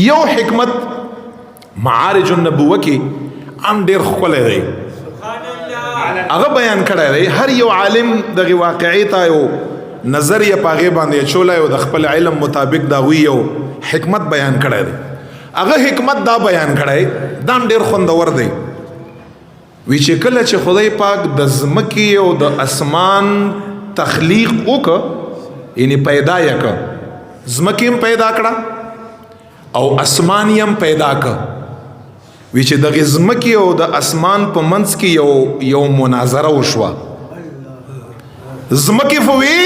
یو حکمت معارج النبوه کې ام ډیر ښکلی دی هغه بیان کړی دی. هر یو عالم دغه واقعي ته یو نظریه په هغې باندې اچولی او د خپل علم مطابق د هغوی یو حکمت بیان کړی دی. هغه حکمت دا بیان کړی دا ډیر خوندور دی. وی چې کله چې خدای پاک د ځمکې او د اسمان تخلیق وکړه، یعنی پیدا یې کړه، ځمکې هم پیدا کړه او اسمان یې هم پیدا کړه. وی چې دغه ځمکې او د اسمان په منځ کې یو مناظره وشوه. ځمکې خو وی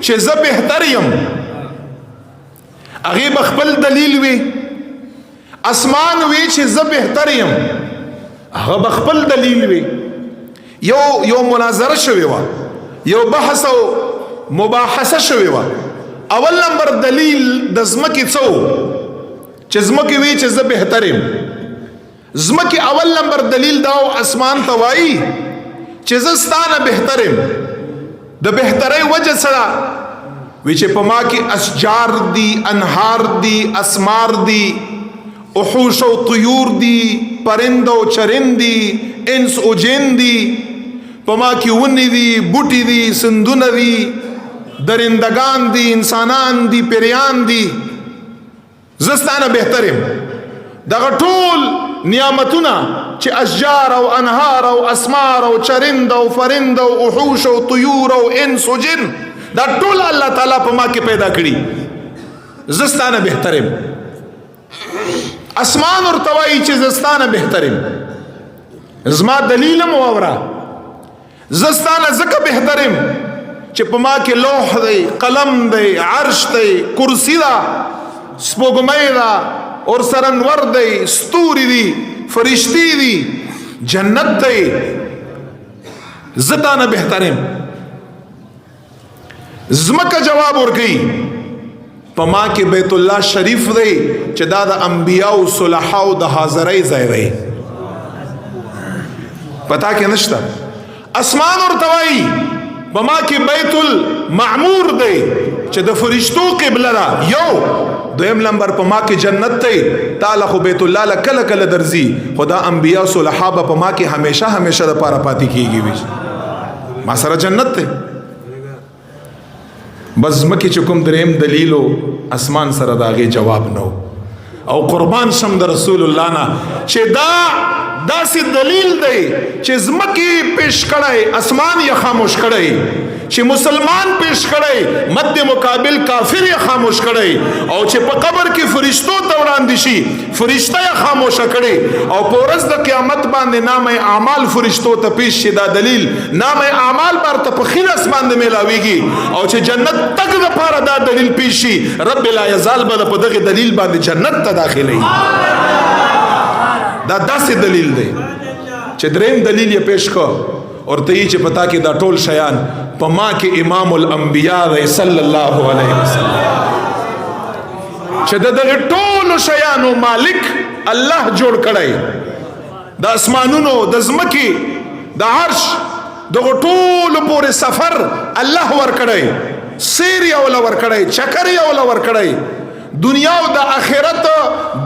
چې زه بهتر یم، هغې به خپل دلیل وي. اسمان وی چې زه بهتر یم، هغه به خپل دلیل وي. یو مناظره شوې وه، یو بحث او مباحثه شوې وه. اول نمبر دلیل د ځمکې څه و چې ځمکې وی چې زه بهتر یم. ځمکې اول نمبر دلیل دا و اسمان ته وایي چې زه ستا نه بهتر یم. د بهترۍ وجه څه ده؟ وی چې په ما کې اشجار دي، انهار دي، اسمار دي، وحوش او طیور دي، پرند او چرند دي، انس او جن دي. په ما کې ونې دي، بوټي دي، سندونه دي، درندگان دي، انسانان دي، پیریان دي. زه ستا نه بهتر یم. دغه ټول نعمتونه چې اشجار او انهار او اسمار او چرند او فرند او وحوش او طیور او انس او جن، دا ټول الله تعالی په ما کې پیدا کړي. زه ستا نه بهتر یم. اسمان ورته وایي چې زه ستا نه بهتر یم. زما دلیل هم واوره. زه ستا نه ځکه بهتر یم چې په ما کې لوح دی، قلم دی، عرش دی، کرسی ده، سپوږمۍ ده، اور سرنور دی، ستوري دي، فرشتي دي، جنت دی. زه تا نه بهتر یم. ځمکه جواب ورکوي په ما کې بیت الله شریف دی چې دا د انبیاء او صلحاو د حاضرۍ ځای دی. پتا کې نشته. اسمان ورته وایي په ما کې بیت المعمور دی چې د فرشتو قبله ده. یو دویم نمبر په ما کې جنت دی. تعالی خو بیت الله له کله کله درځي، خدا انبیاء صلحا به په ما کې همیشه همیشه د پاره پاتې کیږي. ما سره جنت دی. بس مکه چې کوم دریم دلیل او اسمان سره داغه جواب نو. او قربان شم د رسول الله نه چې داسې دلیل دی چې زمکه پیش کړی، اسمان یې خاموش کړی، چې مسلمان پیش کړی، مد مقابل کافر یې خاموش کړی، او چې په قبر کې فرشتو ته وړاندې شي فرشته یې خاموشه کړی، او په ورځ د قیامت باندې نامه اعمال فرشتو ته پیش شي. دا دلیل نامه اعمال برته په خیر اسمان د میلاویږي، او چې جنت تک د پاره دا دلیل پیش شي، رب لا یزال به په دغه دلیل باندې جنت ته داخلي. دا داسې دلیل دی چې دریم دلیل یې پیش کو اور ته یې چې پتا کې دا ټول شیان په ما کې امام الانبیاء دی صلی الله علیه وسلم، چې دغه ټول شیانو مالک الله جوړ کړی. د اسمانونو، د ځمکې، د عرش، دغه ټول پورې سفر الله ور کړی، سیر یې ولا ور کړی، چکر یې ولا ور کړی. دنیا او د آخرت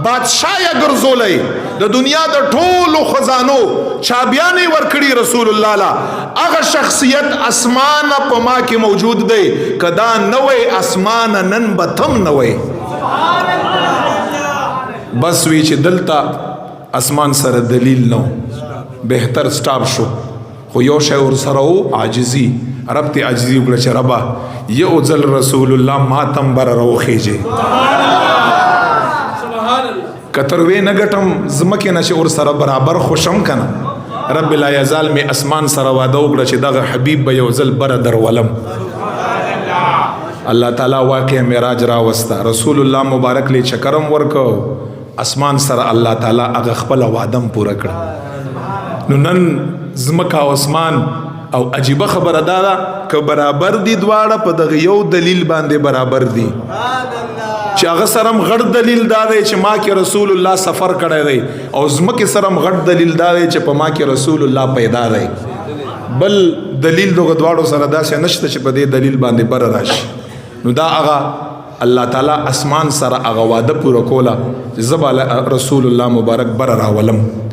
بادشاہ یې ګرځولی. د دنیا د ټولو خزانو چابیانې ورکړي رسول الله لا. هغه شخصیت اسمان په ما کې موجود دی. کدا نوې اسمان نن به تم نوې. بس وی چې دلته اسمان سره دلیل نو، بهتر سټاپ شو. خو یو شی ور سره و عاجزي. رب ته عاجزي وکړه چې ربا یو ځل رسول الله ماتم بر راوخیږي، کتر وې نه ګټم زمکه نشه ور سره برابر خوشم کنه. رب لا یزال می اسمان سره وعده وکړه چې دغه حبیب به یو ځل بر درولم. الله تعالی واقع معراج را وستا، رسول الله مبارک له چکرم ورکو، اسمان سره الله تعالی هغه خپل وعدم پوره کړ. نو نن زمکه او اسمان او عجیبه خبره دا ده که برابر دي دواړه په دغه یو دلیل باندې برابر دي، چې هغه سره غړ دلیل دا دی چې ما کې رسول الله سفر کړی دی، او زمکه سره غړ دلیل دا دی چې په ما کې رسول الله پیدا دی. بل دلیل دغه دواړو سره داسې نشته چې په دې دلیل باندې بر راشي. نو دا هغه الله تعالی اسمان سره هغه وعده پوره کوله چې زه به رسول الله مبارک بر راولم.